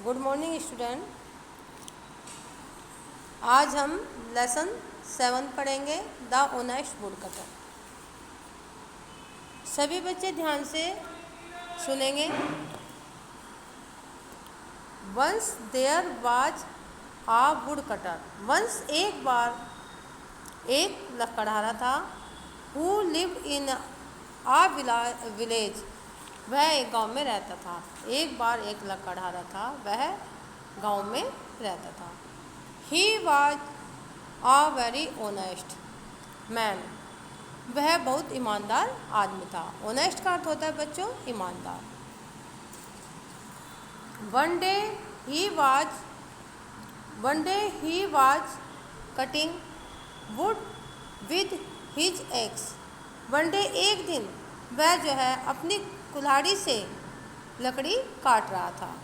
Good morning student. आज हम lesson 7 पढ़ेंगे, द ऑनेस्ट वुड कटर। सभी बच्चे ध्यान से सुनेंगे। Once there was a wood cutter. Once एक बार एक लकड़हारा था। Who lived in a village. वह एक गांव में रहता था। एक बार एक लकड़हारा था, वह गांव में रहता था। He was a very honest man. वह बहुत ईमानदार आदमी था। ऑनेस्ट का अर्थ होता है बच्चों ईमानदार। One day he was cutting would with his ex. One day एक दिन वह जो है अपनी कुल्हाड़ी से लकड़ी काट रहा था।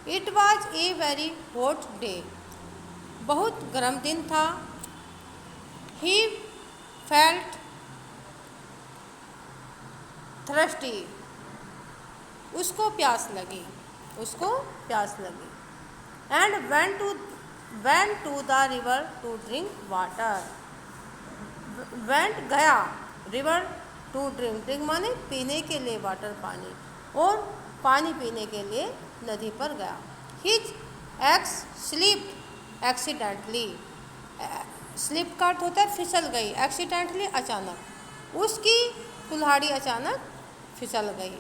It was a very hot day. बहुत गर्म दिन था। He felt thirsty. उसको प्यास लगी। And went to the river to drink water. Went गया, रिवर टू ड्रिंक माने पीने के लिए, वाटर पानी, और पानी पीने के लिए नदी पर गया। His ex slipped accidentally. Slip का अर्थ होता है फिसल गई, एक्सीडेंटली अचानक। उसकी कुल्हाड़ी अचानक फिसल गई।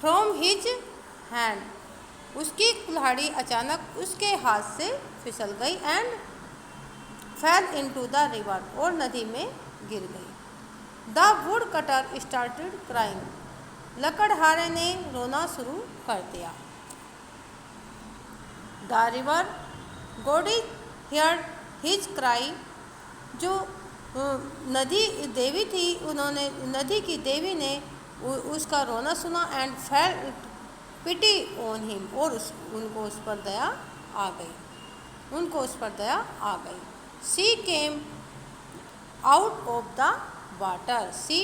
From his hand. उसकी कुल्हाड़ी अचानक उसके हाथ से फिसल गई। And fell into the river. और नदी में गिर गई। The wood cutter started crying. लकड़हारे ने रोना शुरू कर दिया। The river goddess heard his cry. जो नदी देवी थी, उन्होंने नदी की देवी ने उसका रोना सुना। And felt pity on him. और उनको उस पर दया आ गई। She came out of the water. She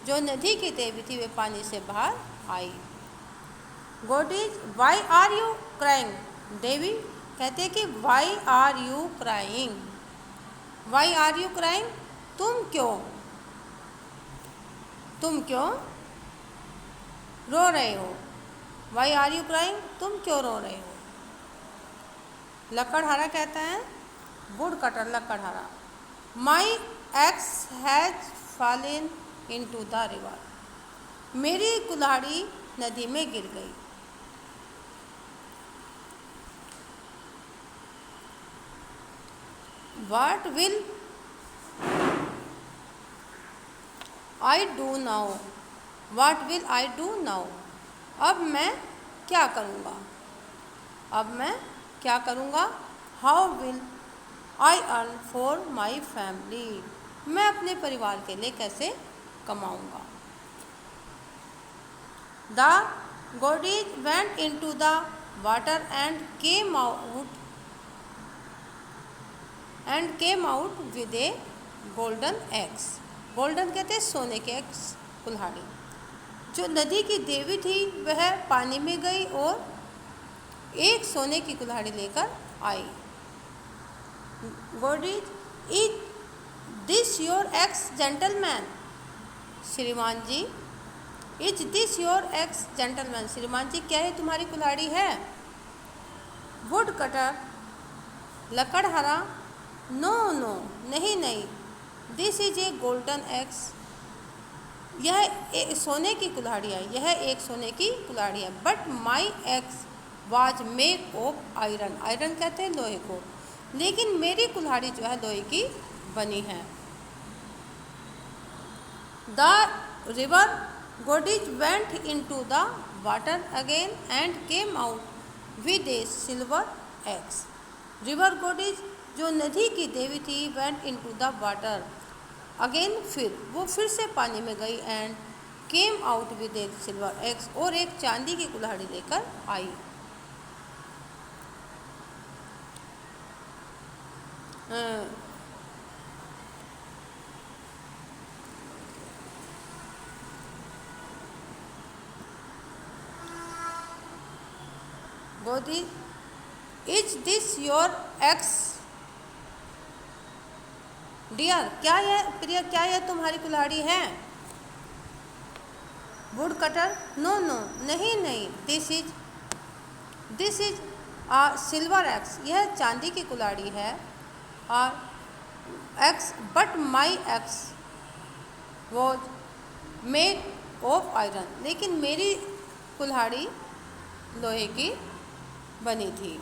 जो नदी की देवी थी, वे पानी से बाहर आई। Goddess why are you crying. देवी कहते कि why are you crying. Why are you crying, तुम क्यों रो रहे हो। वाई आर यू क्राइंग, तुम क्यों रो रहे हो। लकड़हारा कहता है, वुड कटर लकड़हारा, my axe has fallen into the river. मेरी कुल्हाड़ी नदी में गिर गई। What will I do now? What will I do now? अब मैं क्या करूँगा? How will I earn for my family? मैं अपने परिवार के लिए कैसे कमाऊँगा। The goddess went into the water and came out with a golden axe. Golden कहते हैं सोने के एक्स, कुल्हाड़ी। जो नदी की देवी थी वह पानी में गई और एक सोने की कुल्हाड़ी लेकर आई। Goddess, is this your axe gentleman. श्रीमान जी, is this your axe gentleman. श्रीमान जी, क्या ये तुम्हारी कुल्हाड़ी है। वुड कटर लकड़हारा, नो नहीं, this is a golden axe. यह एक सोने की कुल्हाड़ी है। But my axe was make of iron. Iron कहते हैं लोहे को, लेकिन मेरी कुल्हाड़ी जो है लोहे की बनी है। The river goddess went into the water again and came out with a silver axe. River goddess जो नदी की देवी थी, went into the water again, फिर से पानी में गई। And came out with a silver axe, और एक चांदी की कुल्हाड़ी लेकर आई। गोदी, is this your axe dear, क्या यह प्रिय, क्या यह तुम्हारी कुल्हाड़ी है? वुड कटर, नो नो, नहीं नहीं, this is a silver axe, यह चांदी की कुल्हाड़ी है। और axe, but my axe was made of iron, लेकिन मेरी कुल्हाड़ी लोहे की बनी थी।